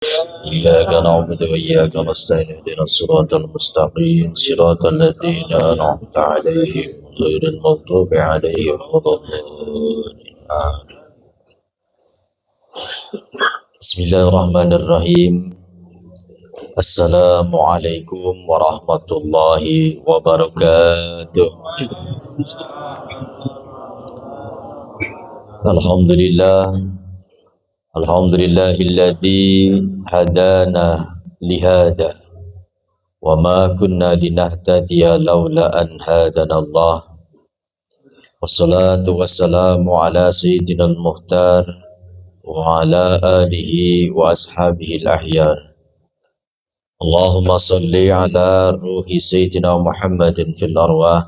إياك نعبد وإياك نستعين اهدنا الصراط المستقيم صراط الذين أنعمت عليهم غير المغضوب عليهم ولا الضالين بسم الله الرحمن الرحيم السلام عليكم ورحمة الله وبركاته الحمد لله الحمد لله الذي هدانا لهذا وما كنا لنهتدي لولا أن هدانا الله والصلاة والسلام على سيدنا المختار وعلى آله وأصحابه الأحيار اللهم صل على روح سيدنا محمد في الأرواح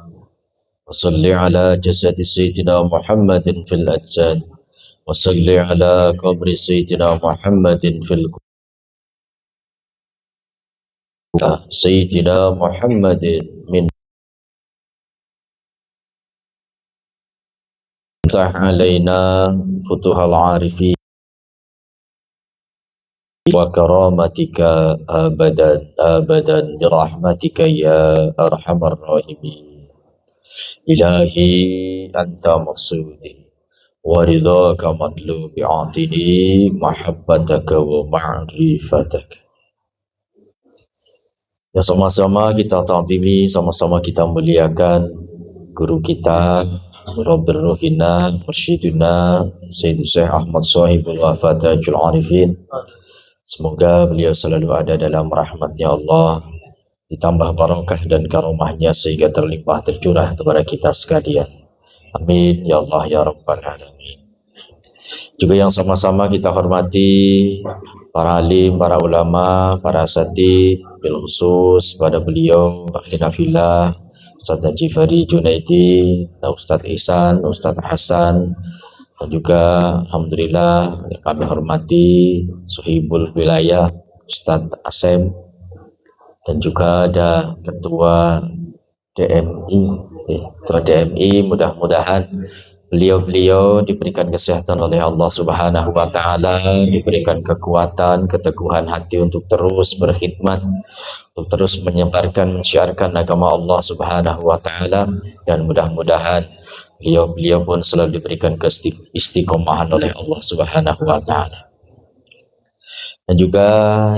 وصل على جسد سيدنا محمد في الأجساد وصل على قبر سيدنا محمد في سيدنا محمد من افتح علينا فتوح العارفين وكرامتك أبدا أبدا برحمتك يا أرحم الراحمين إلهي أنت مقصودي ورضاك مطلوب أعطني محبتك ومعرفتك. Ya, sama-sama kita ta'zimi, sama-sama kita muliakan guru kita, Rabbir Ruhina, Mursyiduna, Sayyid Syekh Ahmad Sahibul Wafatajul Arifin. Semoga beliau selalu ada dalam rahmatnya Allah, ditambah barakah dan karomahnya sehingga terlimpah tercurah kepada kita sekalian. Amin ya Allah ya Rabbal Alamin. Juga yang sama-sama kita hormati para alim, para ulama, para asatidz, bil khusus pada beliau akhina fillah Ustaz Haji Fari Junaidi, Ustaz Ihsan, Ustaz Hasan, dan juga alhamdulillah kami hormati Suhibul Wilayah Ustaz Asem, dan juga ada ketua DMI, ketua DMI, mudah-mudahan beliau diberikan kesehatan oleh Allah Subhanahu wa taala, diberikan kekuatan, keteguhan hati untuk terus berkhidmat, untuk terus menyebarkan, syiarkan agama Allah Subhanahu wa taala, dan mudah-mudahan beliau pun selalu diberikan keistiqomahan oleh Allah Subhanahu wa taala. Dan juga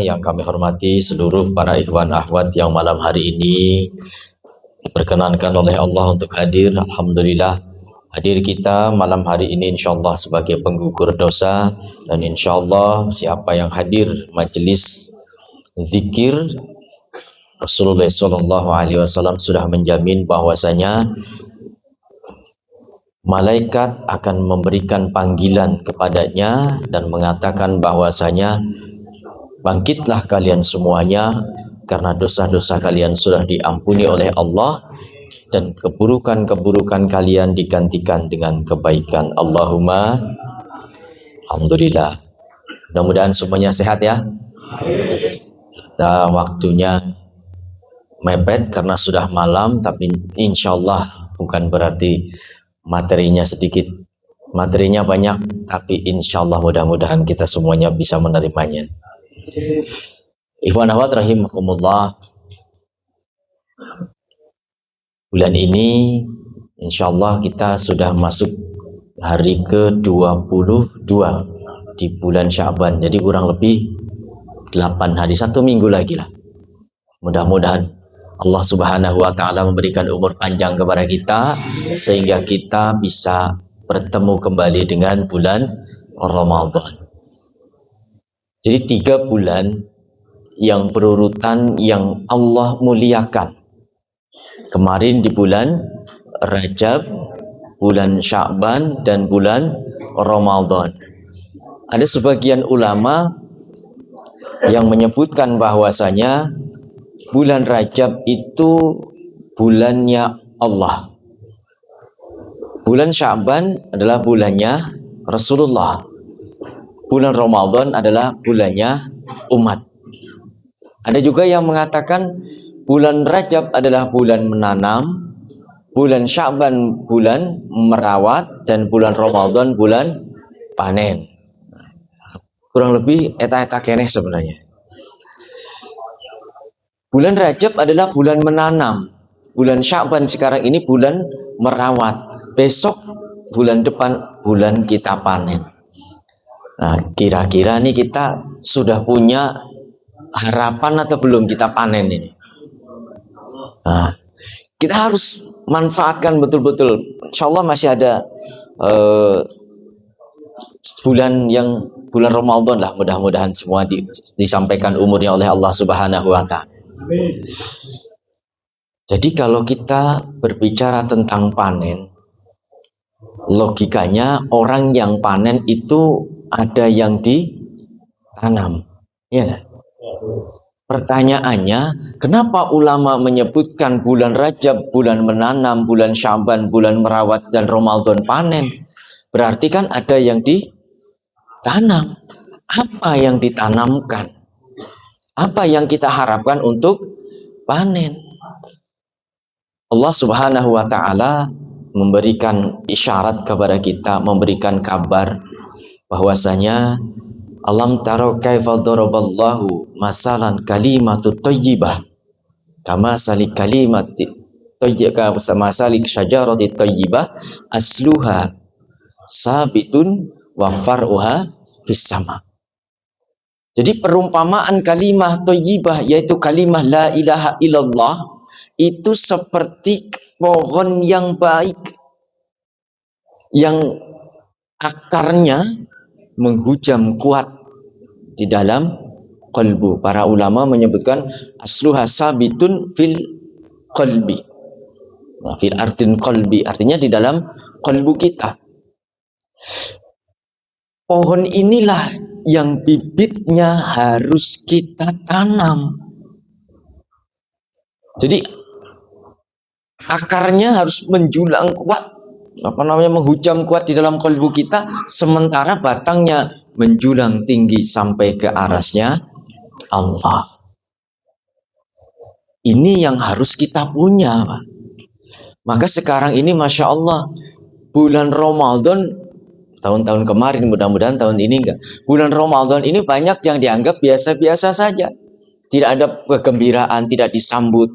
yang kami hormati seluruh para ikhwan akhwat yang malam hari ini diperkenankan oleh Allah untuk hadir. Alhamdulillah, hadir kita malam hari ini insyaallah sebagai penggugur dosa, dan insyaallah siapa yang hadir majelis zikir, Rasulullah SAW sudah menjamin bahwasanya malaikat akan memberikan panggilan kepadanya dan mengatakan bahwasanya bangkitlah kalian semuanya karena dosa-dosa kalian sudah diampuni oleh Allah dan keburukan-keburukan kalian digantikan dengan kebaikan. Allahumma alhamdulillah. Mudah-mudahan semuanya sehat ya. Kita waktunya mepet karena sudah malam, tapi insyaallah bukan berarti materinya sedikit. Materinya banyak, tapi insyaallah mudah-mudahan kita semuanya bisa menerimanya. Ikhwan akhwat rahimakumullah, bulan ini insyaallah kita sudah masuk hari ke-22 di bulan Sya'ban. Jadi kurang lebih 8 hari, 1 minggu lagi lah. Mudah-mudahan Allah Subhanahu wa taala memberikan umur panjang kepada kita sehingga kita bisa bertemu kembali dengan bulan Ramadan. Jadi 3 bulan yang berurutan yang Allah muliakan. Kemarin di bulan Rajab, bulan Sya'ban, dan bulan Ramadan. Ada sebagian ulama yang menyebutkan bahwasanya bulan Rajab itu bulannya Allah. Bulan Sya'ban adalah bulannya Rasulullah. Bulan Ramadan adalah bulannya umat. Ada juga yang mengatakan bulan Rajab adalah bulan menanam, bulan Sya'ban bulan merawat, dan bulan Ramadan bulan panen. Kurang lebih eta-eta keneh sebenarnya. Bulan Rajab adalah bulan menanam. Bulan Sya'ban sekarang ini bulan merawat. Besok bulan depan bulan kita panen. Nah, kira-kira nih kita sudah punya harapan atau belum kita panen ini? Nah, kita harus manfaatkan betul-betul. Insya Allah masih ada bulan Ramadan lah, mudah-mudahan semua disampaikan umurnya oleh Allah Subhanahu wa Ta'ala. Jadi kalau kita berbicara tentang panen, logikanya orang yang panen itu ada yang ditanam, ya. Pertanyaannya, kenapa ulama menyebutkan bulan Rajab, bulan menanam, bulan Sya'ban, bulan merawat, dan Ramadan panen? Berarti kan ada yang ditanam. Apa yang ditanamkan? Apa yang kita harapkan untuk panen? Allah Subhanahu wa Ta'ala memberikan isyarat kepada kita, memberikan kabar bahwasanya alam taro kaifa daraballahu masalan kalimatut thayyibah kama salik kalimati thayyibah sama salik syajarati thayyibah asluha sabitun wa far'uha fis sama. Jadi perumpamaan kalimah thayyibah yaitu kalimah la ilaha illallah itu seperti pohon yang baik yang akarnya menghujam kuat di dalam qalbu. Para ulama menyebutkan asluha sabitun fil qalbi. Nah, fil artin qalbi artinya di dalam qalbu kita. Pohon inilah yang bibitnya harus kita tanam. Jadi akarnya harus menjulang kuat, menghujam kuat di dalam kalbu kita, sementara batangnya menjulang tinggi sampai ke arasnya Allah. Ini yang harus kita punya, Pak. Maka sekarang ini Masya Allah, bulan Ramadan, tahun-tahun kemarin, mudah-mudahan tahun ini enggak. Bulan Ramadan ini banyak yang dianggap biasa-biasa saja. Tidak ada kegembiraan, tidak disambut.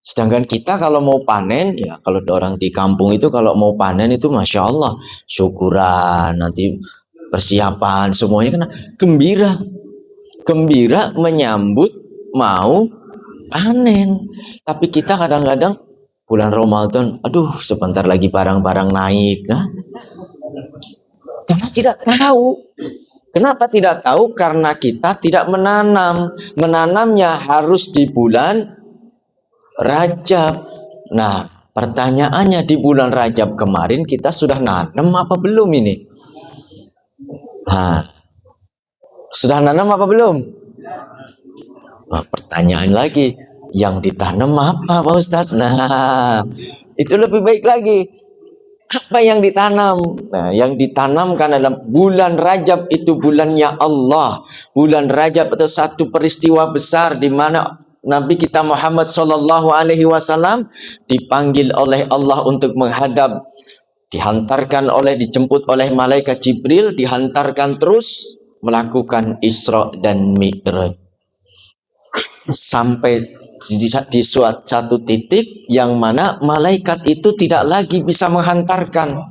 Sedangkan kita kalau mau panen, ya kalau orang di kampung itu kalau mau panen itu Masya Allah, syukuran, nanti persiapan, semuanya kan gembira. Gembira menyambut mau panen. Tapi kita kadang-kadang bulan Ramadan, aduh sebentar lagi barang-barang naik. Nah, karena tidak tahu. Kenapa tidak tahu? Karena kita tidak menanam. Menanamnya harus di bulan Rajab. Nah, pertanyaannya di bulan Rajab kemarin kita sudah nanam apa belum ini? Nah, sudah nanam apa belum? Nah, pertanyaan lagi, yang ditanam apa Pak Ustadz? Nah, itu lebih baik lagi. Apa yang ditanam? Nah, yang ditanamkan adalah bulan Rajab itu bulannya Allah. Bulan Rajab itu satu peristiwa besar di mana Nabi kita Muhammad Sallallahu Alaihi Wasallam dipanggil oleh Allah untuk menghadap, dijemput oleh malaikat Jibril, dihantarkan terus melakukan Isra dan Mi'raj sampai di suatu titik yang mana malaikat itu tidak lagi bisa menghantarkan.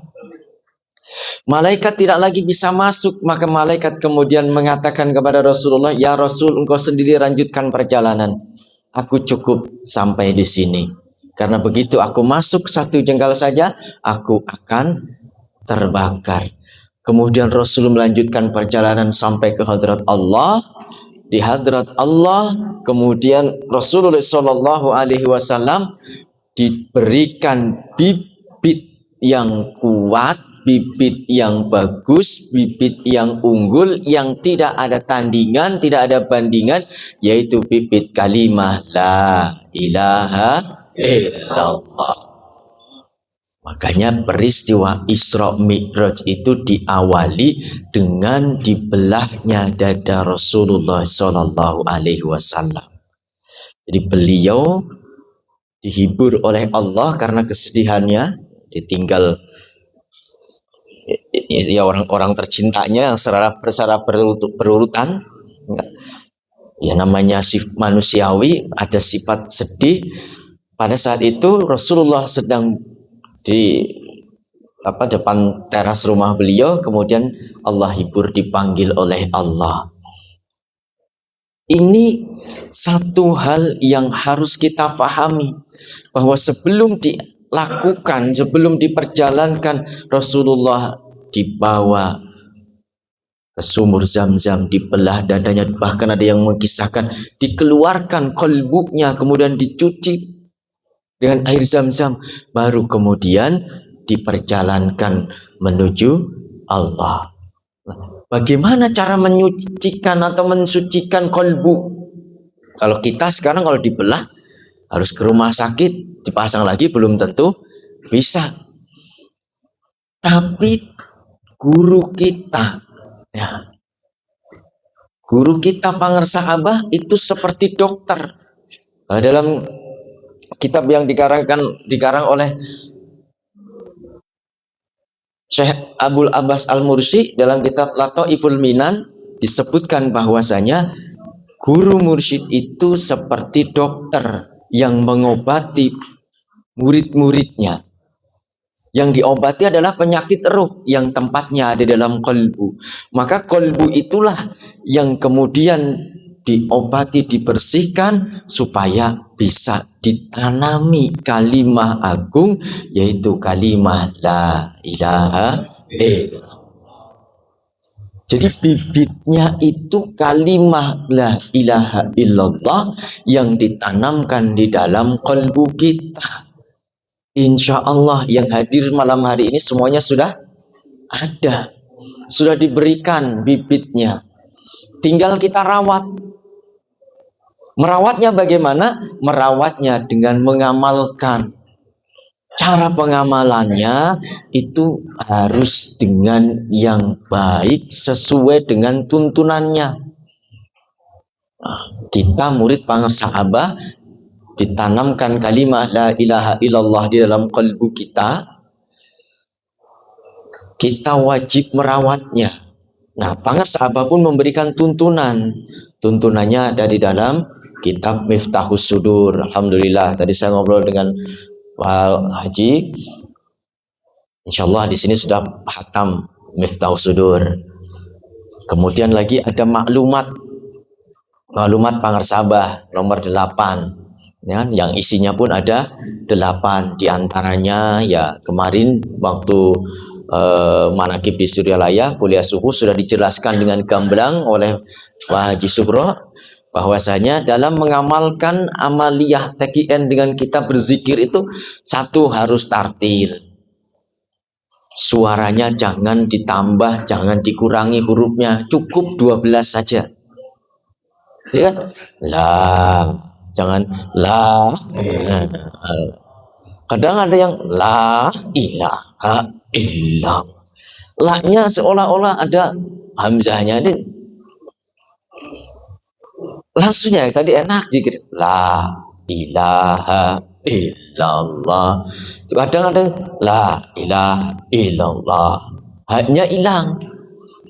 Malaikat tidak lagi bisa masuk, maka malaikat kemudian mengatakan kepada Rasulullah, "Ya Rasul, engkau sendiri lanjutkan perjalanan. Aku cukup sampai di sini. Karena begitu aku masuk satu jengkal saja, aku akan terbakar." Kemudian Rasul melanjutkan perjalanan sampai ke hadrat Allah. Di hadrat Allah, kemudian Rasulullah Shallallahu Alaihi Wasallam diberikan bibit yang kuat, bibit yang bagus, bibit yang unggul, yang tidak ada tandingan, tidak ada bandingan, yaitu bibit kalimah la ilaha illallah. Makanya peristiwa Isra Mi'raj itu diawali dengan dibelahnya dada Rasulullah Sallallahu Alaihi Wasallam. Jadi beliau dihibur oleh Allah karena kesedihannya, ditinggal ya orang-orang tercintanya yang secara berurutan. Ya namanya manusiawi, ada sifat sedih. Pada saat itu Rasulullah sedang di depan teras rumah beliau, kemudian Allah hibur, dipanggil oleh Allah. Ini satu hal yang harus kita pahami, bahwa sebelum dilakukan, sebelum diperjalankan, Rasulullah dibawa ke sumur Zam-Zam, dibelah dadanya, bahkan ada yang mengisahkan dikeluarkan kolbunya, kemudian dicuci dengan air Zam-Zam, baru kemudian diperjalankan menuju Allah. Bagaimana cara menyucikan atau mensucikan kolbu? Kalau kita sekarang kalau dibelah harus ke rumah sakit, dipasang lagi, belum tentu bisa. Tapi guru kita, ya, guru kita Pangersa Abah itu seperti dokter. Nah, dalam kitab yang dikarang oleh Syekh Abul Abbas Al-Mursi dalam kitab Lataiful Minan disebutkan bahwasanya guru mursyid itu seperti dokter yang mengobati murid-muridnya. Yang diobati adalah penyakit ruh yang tempatnya ada dalam kolbu. Maka kolbu itulah yang kemudian diobati, dibersihkan supaya bisa ditanami kalimah agung, yaitu kalimah la ilaha illallah. Jadi bibitnya itu kalimah la ilaha illallah yang ditanamkan di dalam kolbu kita. Insya Allah yang hadir malam hari ini semuanya sudah ada, sudah diberikan bibitnya, tinggal kita rawat. Merawatnya bagaimana? Merawatnya dengan mengamalkan. Cara pengamalannya itu harus dengan yang baik, sesuai dengan tuntunannya. Kita murid Pangersa Abah, ditanamkan kalimat la ilaha illallah di dalam kalbu kita, kita wajib merawatnya. Nah, Pangersa Abah pun memberikan tuntunan. Tuntunannya ada di dalam kitab Miftahus Sudur. Alhamdulillah, tadi saya ngobrol dengan Pak Haji. Insyaallah di sini sudah hatam Miftahus Sudur. Kemudian lagi ada maklumat Pangersa Abah nomor 8. Ya, yang isinya pun ada 8, diantaranya ya kemarin waktu manakib di Suryalaya kuliah subuh sudah dijelaskan dengan gamblang oleh Pak Haji Subro bahwasanya dalam mengamalkan amaliyah TKN dengan kita berzikir itu, satu harus tartil, suaranya jangan ditambah, jangan dikurangi hurufnya, cukup 12 saja, ya kan? Jangan la. Kadang ada yang la ilaha illallah. La-nya seolah-olah ada hamzahnya ini. Langsungnya tadi enak zikir la ilaha illallah. Kadang ada la ilaha illallah. Hanya hilang.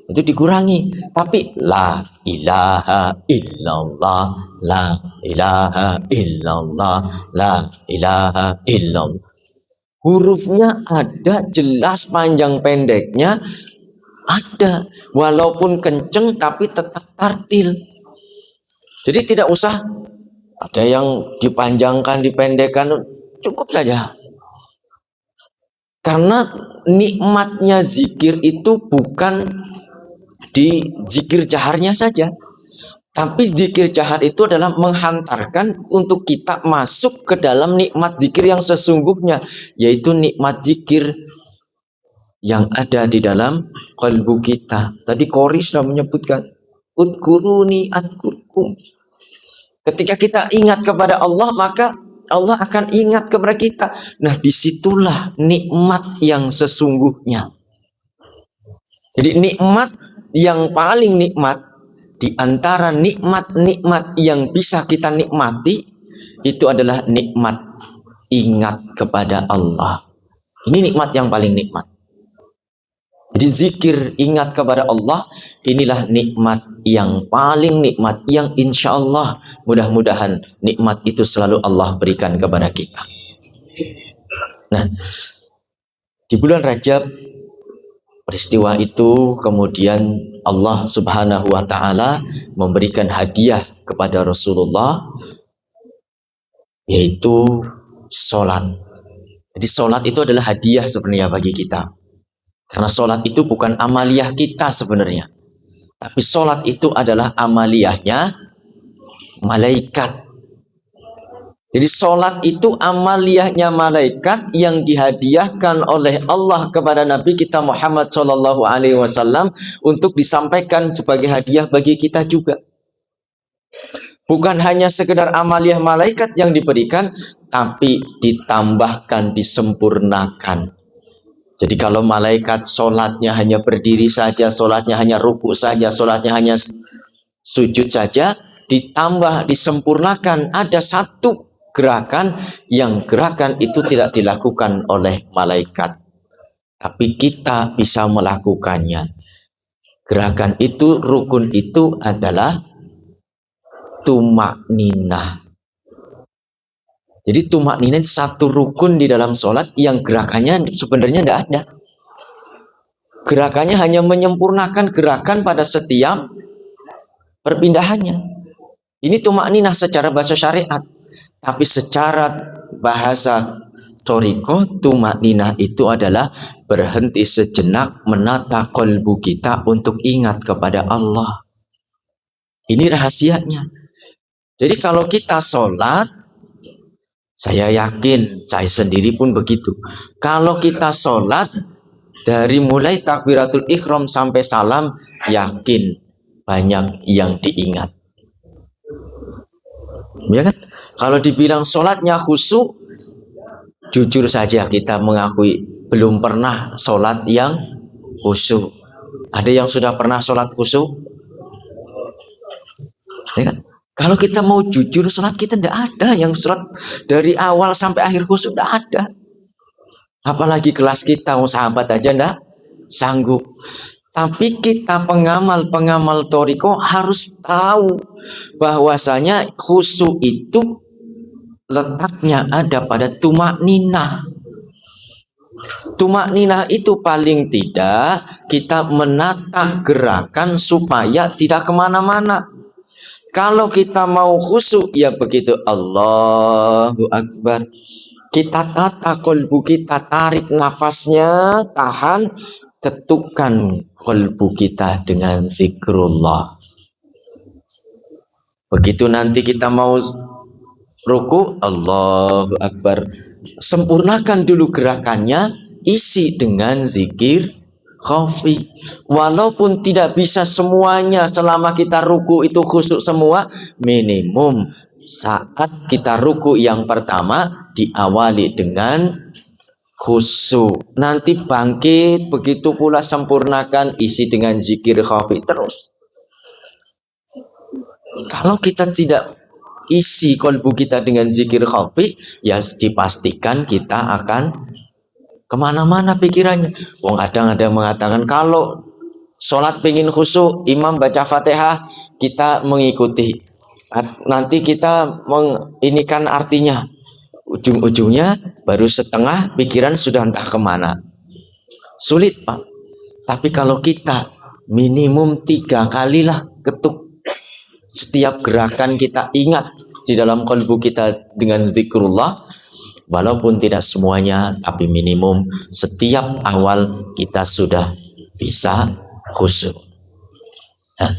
Itu dikurangi, tapi la ilaha illallah, la ilaha illallah, la ilaha illallah. Hurufnya ada, jelas, panjang pendeknya ada, walaupun kenceng tapi tetap tartil. Jadi tidak usah ada yang dipanjangkan, dipendekkan, cukup saja. Karena nikmatnya zikir itu bukan di zikir jaharnya saja, tapi zikir jahar itu adalah menghantarkan untuk kita masuk ke dalam nikmat zikir yang sesungguhnya, yaitu nikmat zikir yang ada di dalam kalbu kita. Tadi Qori sudah menyebutkan udkuruni adkurkum. Ketika kita ingat kepada Allah, maka Allah akan ingat kepada kita. Nah, disitulah nikmat yang sesungguhnya. Jadi nikmat yang paling nikmat di antara nikmat-nikmat yang bisa kita nikmati itu adalah nikmat ingat kepada Allah. Ini nikmat yang paling nikmat. Jadi zikir, ingat kepada Allah, inilah nikmat yang paling nikmat, yang insya Allah mudah-mudahan nikmat itu selalu Allah berikan kepada kita. Nah, di bulan Rajab peristiwa itu kemudian Allah Subhanahu wa taala memberikan hadiah kepada Rasulullah, yaitu sholat. Jadi sholat itu adalah hadiah sebenarnya bagi kita. Karena sholat itu bukan amaliyah kita sebenarnya, tapi sholat itu adalah amaliyahnya malaikat. Jadi sholat itu amaliyahnya malaikat yang dihadiahkan oleh Allah kepada Nabi kita Muhammad SAW untuk disampaikan sebagai hadiah bagi kita juga. Bukan hanya sekedar amaliyah malaikat yang diberikan, tapi ditambahkan, disempurnakan. Jadi kalau malaikat sholatnya hanya berdiri saja, sholatnya hanya ruku saja, sholatnya hanya sujud saja, ditambah, disempurnakan, ada satu gerakan yang gerakan itu tidak dilakukan oleh malaikat, tapi kita bisa melakukannya. Gerakan itu, rukun itu adalah tumak ninah. Jadi tumak ninah satu rukun di dalam sholat yang gerakannya sebenarnya tidak ada. Gerakannya hanya menyempurnakan gerakan pada setiap perpindahannya. Ini tumak ninah secara bahasa syariat. Tapi secara bahasa thoriko, tumak ninah itu adalah berhenti sejenak, menata kolbu kita untuk ingat kepada Allah. Ini rahasianya. Jadi kalau kita sholat, saya yakin, saya sendiri pun begitu. Kalau kita sholat, dari mulai takbiratul ikhram sampai salam, yakin banyak yang diingat. Ya kan? Kalau dibilang sholatnya khusyuk, jujur saja kita mengakui belum pernah sholat yang khusyuk. Ada yang sudah pernah sholat khusyuk? Ya kan? Kalau kita mau jujur, sholat kita tidak ada yang sholat dari awal sampai akhir khusyuk, tidak ada. Apalagi kelas kita, sahabat aja tidak sanggup. Tapi kita pengamal thoriko harus tahu bahwasanya khusyuk itu letaknya ada pada tumak ninah. Tumak ninah itu paling tidak kita menata gerakan supaya tidak kemana-mana. Kalau kita mau khusyuk, ya begitu, Allahu Akbar. Kita tata kolbu kita, tarik nafasnya, tahan, ketukkan kolbu kita dengan zikrullah. Begitu nanti kita mau ruku, Allahu Akbar. Sempurnakan dulu gerakannya, isi dengan zikir khafi. Walaupun tidak bisa semuanya selama kita ruku itu khusyuk semua, minimum saat kita ruku yang pertama diawali dengan khusyuk. Nanti bangkit, begitu pula sempurnakan, isi dengan zikir khafi terus. Kalau kita tidak isi kolbu kita dengan zikir khafi, ya dipastikan kita akan kemana-mana pikirannya. Wong ada yang mengatakan kalau sholat pengen khusyuk, imam baca fatihah, kita mengikuti. Nanti kita menginikan artinya. Ujung-ujungnya baru setengah pikiran sudah entah kemana. Sulit, Pak. Tapi kalau kita minimum 3 kalilah ketuk. Setiap gerakan kita ingat di dalam kalbu kita dengan zikrullah. Walaupun tidak semuanya, tapi minimum setiap awal kita sudah bisa khusyuk. Nah,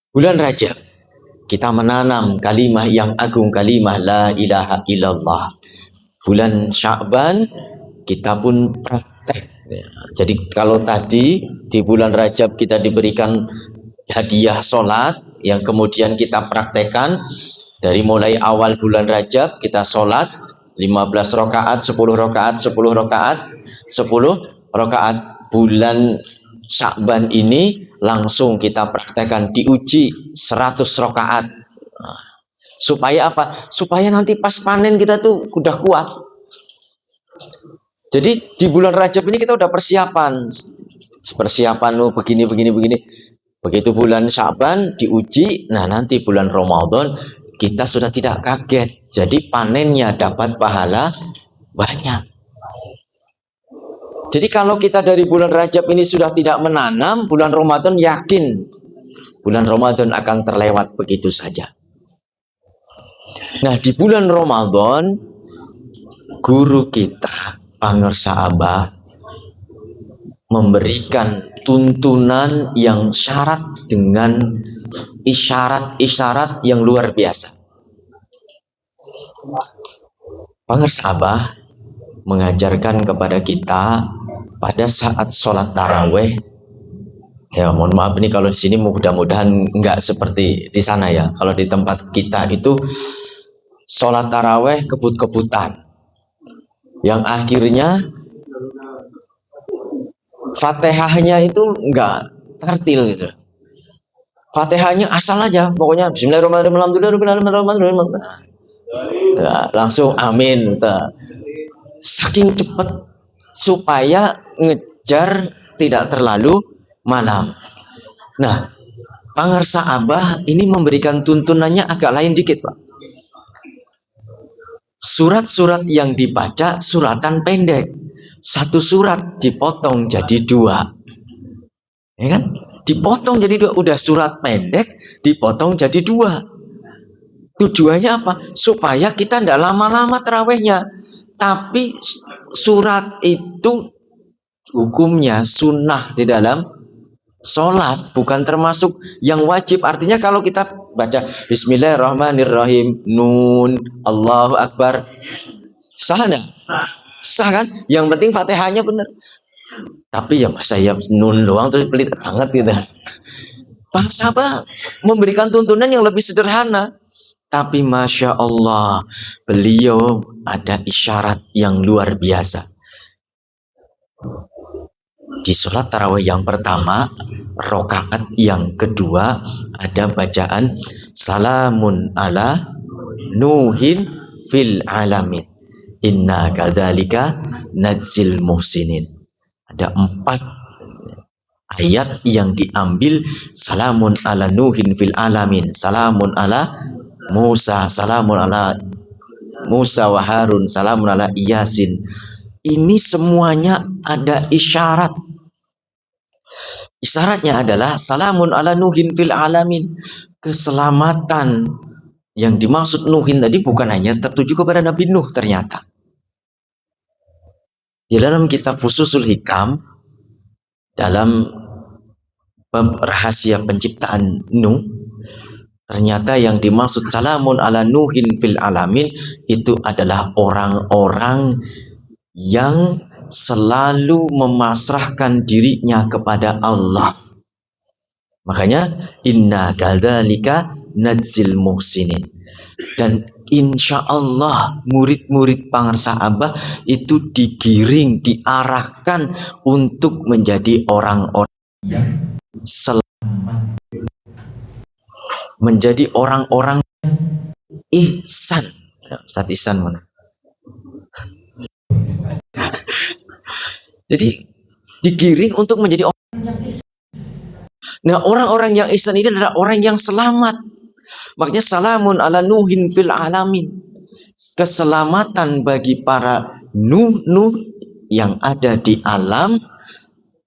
bulan Rajab kita menanam kalimah yang agung, kalimah la ilaha illallah. Bulan Sya'ban kita pun praktek. Jadi kalau tadi di bulan Rajab kita diberikan hadiah sholat yang kemudian kita praktekkan. Dari mulai awal bulan Rajab kita sholat 15 rakaat, 10 rakaat, 10 rakaat, 10 rakaat. Bulan Sya'ban ini langsung kita praktekkan, diuji 100 rakaat. Supaya apa? Supaya nanti pas panen kita tuh udah kuat. Jadi di bulan Rajab ini kita udah persiapan begini begini begini. Begitu bulan Syaban diuji, nah nanti bulan Ramadan kita sudah tidak kaget. Jadi panennya dapat pahala banyak. Jadi kalau kita dari bulan Rajab ini sudah tidak menanam, bulan Ramadan yakin bulan Ramadan akan terlewat begitu saja. Nah, di bulan Ramadan guru kita Pangersa Abah memberikan tuntunan yang syarat dengan isyarat-isyarat yang luar biasa. Pangersa Abah mengajarkan kepada kita pada saat sholat taraweh. Ya, mohon maaf ini kalau di sini mudah-mudahan nggak seperti di sana ya. Kalau di tempat kita itu sholat taraweh kebut-kebutan, yang akhirnya Fatihahnya itu nggak tertil gitu. Fatihahnya asal aja, pokoknya Bismillahirrahmanirrahim, nah, langsung amin. Saking cepat supaya ngejar tidak terlalu malam. Nah, Pangersa Abah ini memberikan tuntunannya agak lain dikit, Pak. Surat-surat yang dibaca suratan pendek. Satu surat dipotong jadi dua. Ya kan? Dipotong jadi dua. Udah surat pendek dipotong jadi dua. Tujuannya apa? Supaya kita tidak lama-lama terawihnya. Tapi surat itu hukumnya sunnah di dalam sholat, bukan termasuk yang wajib. Artinya kalau kita baca Bismillahirrahmanirrahim, Nun, Allahu Akbar, sah nggak? Sah kan? Yang penting Fatihahnya benar. Tapi ya masa ya Nun doang terus pelit banget gitu. Pak Sabah memberikan tuntunan yang lebih sederhana. Tapi Masya Allah, beliau ada isyarat yang luar biasa. Di sholat tarawih yang pertama, rokaat yang kedua, ada bacaan Salamun ala Nuhin fil alamin, Inna kadzalika nadzil muhsinin. Ada 4 ayat yang diambil. Salamun ala Nuhin fil alamin, Salamun ala Musa, Salamun ala Musa wa Harun, Salamun ala Yasin. Ini semuanya ada isyarat. Isyaratnya adalah Salamun ala Nuhin fil alamin. Keselamatan yang dimaksud Nuhin tadi bukan hanya tertuju kepada Nabi Nuh ternyata. Di dalam kitab Fususul Hikam, dalam rahasia penciptaan Nuh, ternyata yang dimaksud Salamun ala Nuhin fil alamin itu adalah orang-orang yang selalu memasrahkan dirinya kepada Allah. Makanya inna kadzalika nadzil muhsinin. Dan insya Allah murid-murid Pangersa Abah itu digiring, diarahkan untuk menjadi orang-orang yang selamat, menjadi orang-orang ihsan. Ustaz Ihsan mana? Jadi digiring untuk menjadi orang yang ihsan. Nah, orang-orang yang ihsan ini adalah orang yang selamat. Makanya Salamun ala Nuhin fil alamin. Keselamatan bagi para Nuh yang ada di alam.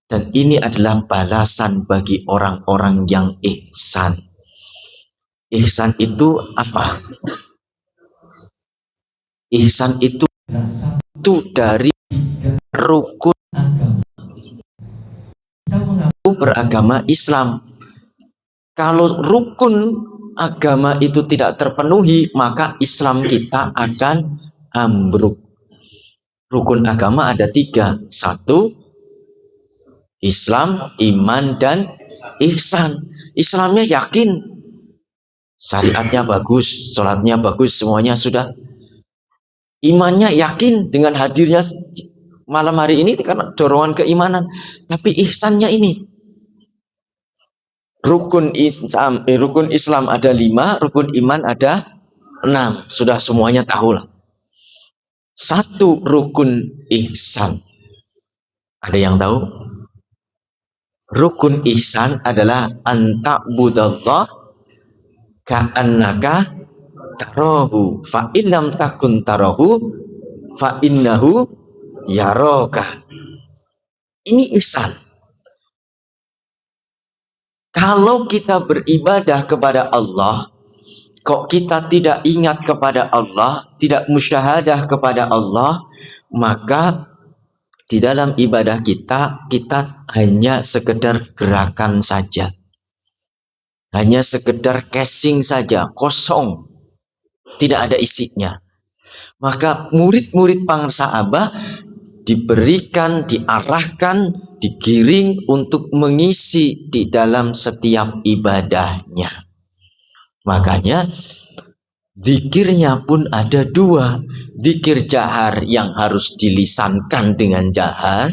Dan ini adalah balasan bagi orang-orang yang ihsan. Ihsan itu apa? Ihsan itu dari rukun beragama Islam. Kalau rukun agama itu tidak terpenuhi, maka Islam kita akan ambruk. Rukun agama ada 3. 1, Islam, iman, dan ihsan. Islamnya yakin, syariatnya bagus, sholatnya bagus, semuanya sudah. Imannya yakin dengan hadirnya malam hari ini karena dorongan keimanan. Tapi ihsannya ini, rukun Islam ada 5, rukun iman ada 6. Sudah semuanya tahu lah. satu rukun ihsan. Ada yang tahu? Rukun ihsan adalah anta'budallah ka'annaka tarahu fa illam takun tarahu fa innahu yaraka. Ini ihsan. Kalau kita beribadah kepada Allah, kok kita tidak ingat kepada Allah, tidak musyahadah kepada Allah, maka di dalam ibadah kita hanya sekedar gerakan saja. Hanya sekedar casing saja, kosong. Tidak ada isinya. Maka murid-murid Pangsa Abah diberikan, diarahkan, digiring untuk mengisi di dalam setiap ibadahnya. Makanya zikirnya pun ada dua. Zikir jahar yang harus dilisankan dengan jahar.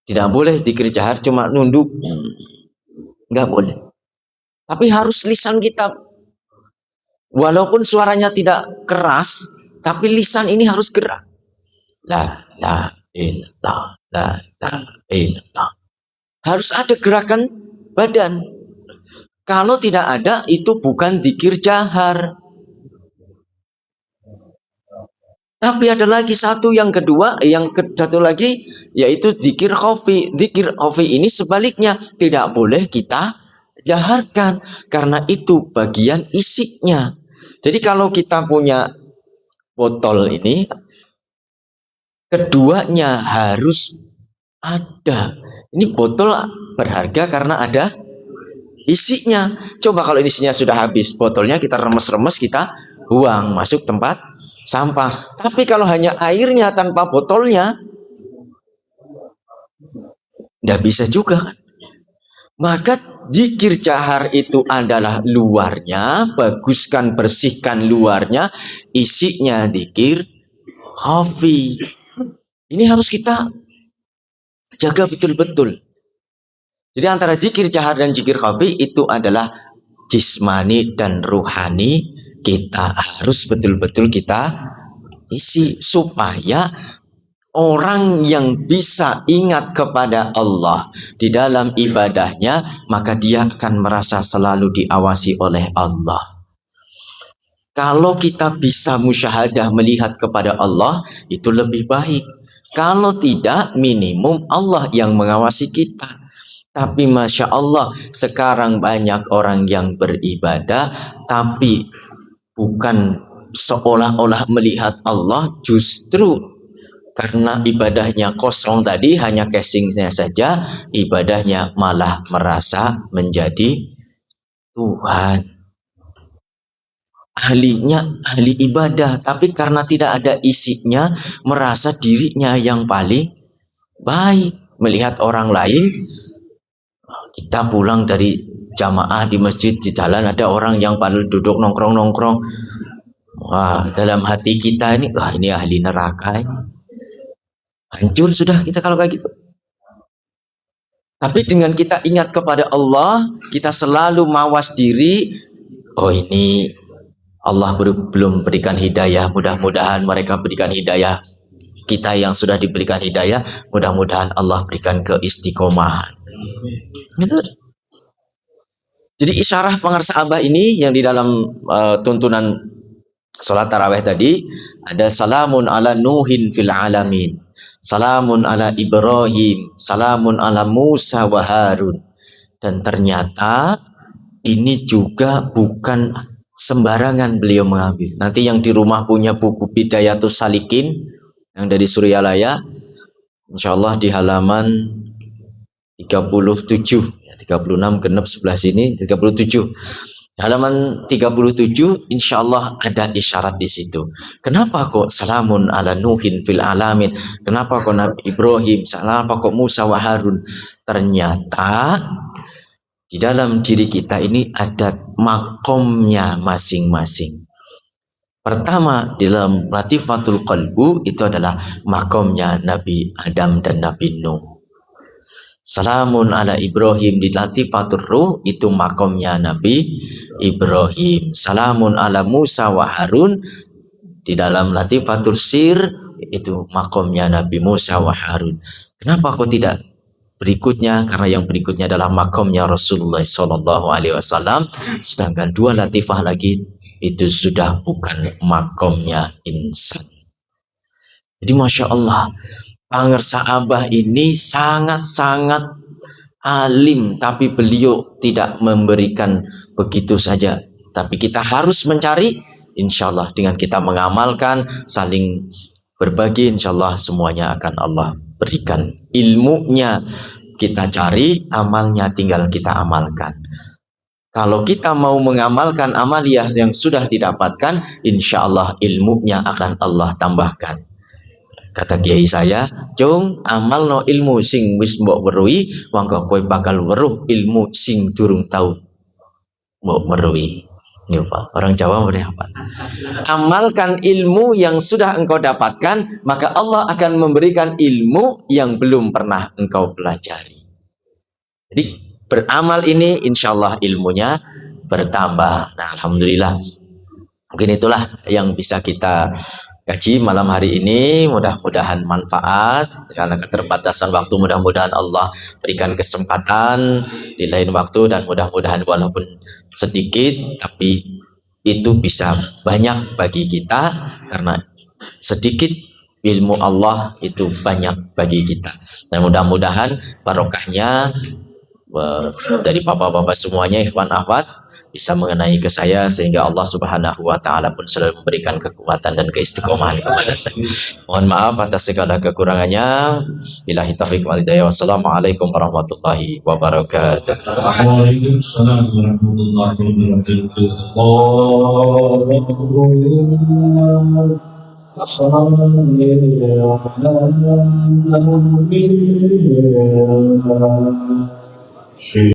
Tidak boleh zikir jahar cuma nunduk. Nggak boleh. Tapi harus lisan kita. Walaupun suaranya tidak keras, tapi lisan ini harus gerak. La ilallah, la ilallah. Harus ada gerakan badan. Kalau tidak ada, itu bukan zikir jahar. Tapi ada lagi satu yang kedua, satu lagi yaitu zikir khafi. Zikir khafi ini sebaliknya tidak boleh kita jaharkan karena itu bagian isinya. Jadi kalau kita punya botol ini, keduanya harus ada. Ini botol berharga karena ada isinya. Coba kalau isinya sudah habis, botolnya kita remes-remes, kita buang masuk tempat sampah. Tapi kalau hanya airnya tanpa botolnya, tidak bisa juga. Maka zikir jahar itu adalah luarnya, baguskan, bersihkan luarnya, isinya zikir khafi. Ini harus kita jaga betul-betul. Jadi antara zikir jahar dan zikir khafi itu adalah jismani dan ruhani. Kita harus betul-betul kita isi supaya orang yang bisa ingat kepada Allah di dalam ibadahnya, maka dia akan merasa selalu diawasi oleh Allah. Kalau kita bisa musyahadah melihat kepada Allah, itu lebih baik. Kalau tidak, minimum Allah yang mengawasi kita. Tapi Masya Allah, sekarang banyak orang yang beribadah, tapi bukan seolah-olah melihat Allah, justru karena ibadahnya kosong tadi, hanya casingnya saja, ibadahnya malah merasa menjadi Tuhan. Ahli ibadah, tapi karena tidak ada isinya, merasa dirinya yang paling baik. Melihat orang lain, kita pulang dari jamaah di masjid, di jalan ada orang yang paling duduk nongkrong-nongkrong. Wah, dalam hati kita ini, wah ini ahli neraka ini. Hancur sudah kita kalau kayak gitu. Tapi dengan kita ingat kepada Allah, kita selalu mawas diri. Oh ini Allah belum berikan hidayah. Mudah-mudahan mereka berikan hidayah. Kita yang sudah diberikan hidayah, mudah-mudahan Allah berikan keistiqomahan. Gitu. Jadi isyarah Pangsa Abah ini yang di dalam tuntunan sholat tarawih tadi ada salamun ala Nuhin fil alamin, salamun ala Ibrahim, salamun ala Musa wa Harun. Dan ternyata ini juga bukan sembarangan beliau mengambil. Nanti yang di rumah punya buku Bidayatus Salikin yang dari Suryalaya, insyaallah di halaman 37, 36 genep sebelah sini 37. Halaman 37 insyaallah ada isyarat di situ. Kenapa kok salamun ala Nuhin fil alamin? Kenapa kok Nabi Ibrahim? Kenapa kok Musa wa Harun? Ternyata di dalam diri kita ini ada makomnya masing-masing. Pertama, di dalam Latifatul Qalbu itu adalah makomnya Nabi Adam dan Nabi Nuh. Salamun ala Ibrahim di Latifatul Ruh itu makomnya Nabi Ibrahim. Salamun ala Musa wa Harun Di dalam Latifatul Sir itu makomnya Nabi Musa wa Harun. Kenapa kok tidak berikutnya? Karena yang berikutnya adalah makomnya Rasulullah Sallallahu Alaihi Wasallam. Sedangkan dua latifah lagi itu sudah bukan makomnya insan. Jadi Masya Allah, Pangersa Abah ini sangat-sangat alim, tapi beliau tidak memberikan begitu saja. Tapi kita harus mencari, insya Allah dengan kita mengamalkan, saling berbagi, insya Allah semuanya akan Allah berikan. Ilmunya kita cari, amalnya tinggal kita amalkan. Kalau kita mau mengamalkan amaliyah yang sudah didapatkan, insya Allah ilmunya akan Allah tambahkan. Kata kiai saya, "Jong amal no ilmu sing wis mbok weruhi, mangko kowe bakal weruh ilmu sing durung tau mbok weruhi." Ya, Pak. Orang Jawa apa? Amalkan ilmu yang sudah engkau dapatkan, maka Allah akan memberikan ilmu yang belum pernah engkau pelajari. Jadi beramal ini insya Allah ilmunya bertambah. Nah, alhamdulillah. Mungkin itulah yang bisa kita kaji malam hari ini. Mudah-mudahan manfaat. Karena keterbatasan waktu, mudah-mudahan Allah berikan kesempatan di lain waktu, dan mudah-mudahan walaupun sedikit tapi itu bisa banyak bagi kita, karena sedikit ilmu Allah itu banyak bagi kita. Dan mudah-mudahan barokahnya dari bapak-bapak semuanya, ikhwan akhwat, bisa mengenai ke saya, sehingga Allah Subhanahu wa taala pun selalu memberikan kekuatan dan keistiqomahan kepada saya. Mohon maaf atas segala kekurangannya. Billahi taufiq wal hidayah. Wassalamualaikum warahmatullahi wabarakatuh. Waalaikumsalam warahmatullahi wabarakatuh. Allahumma